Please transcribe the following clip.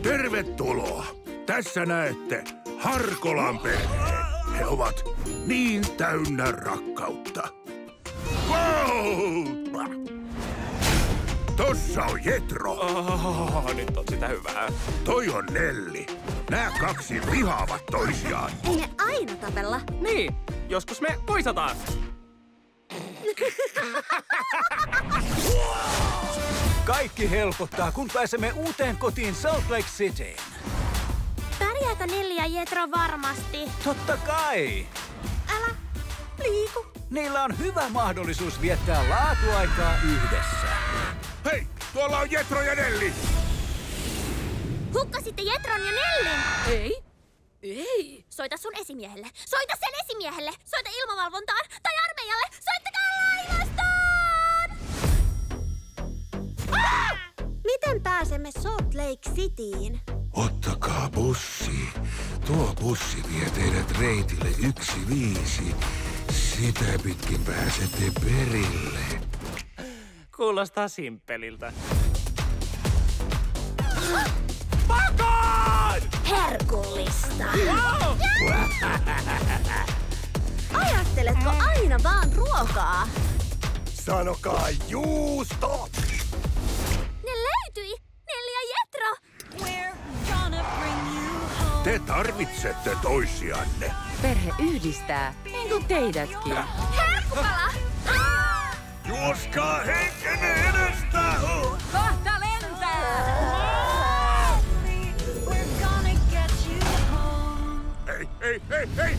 Tervetuloa. Tässä näette Harkolan perheen. He ovat niin täynnä rakkautta. Wow! Tossa on Jetro. Nyt on sitä hyvää. Toi on Nelli. Nää kaksi vihaavat toisiaan. Ei ne aina tapella. Niin, joskus me poisataan. Kaikki helpottaa, kun pääsemme uuteen kotiin Salt Lake Cityin. Pärjääkö Nelli ja Jetro varmasti? Totta kai! Älä liiku. Niillä on hyvä mahdollisuus viettää laatuaikaa yhdessä. Hei, tuolla on Jetro ja Nelli. Hukkasitte Jetron ja Nellin. Ei. Ei. Soita sun esimiehelle. Soita sen esimiehelle. Soita ilmavalvontaan tai armeijalle. Soittakaa laivastoon! Ah! Miten pääsemme Salt Lake Cityin? Ottakaa bussi. Tuo bussi vie teidät reitille 15. Sitä pitkin pääsette perille. Kuulostaa simppeliltä. Herkullista. Wow! Ajatteletko aina vaan ruokaa? Sanokaa juusto! Ne löytyi! Nelli ja Jetro! Te tarvitsette toisianne. Perhe yhdistää, niin kuin teidätkin. Herkkupala! Juoskaa henkenne edestä! Kohta lentää! Hei, hei, hei, hei!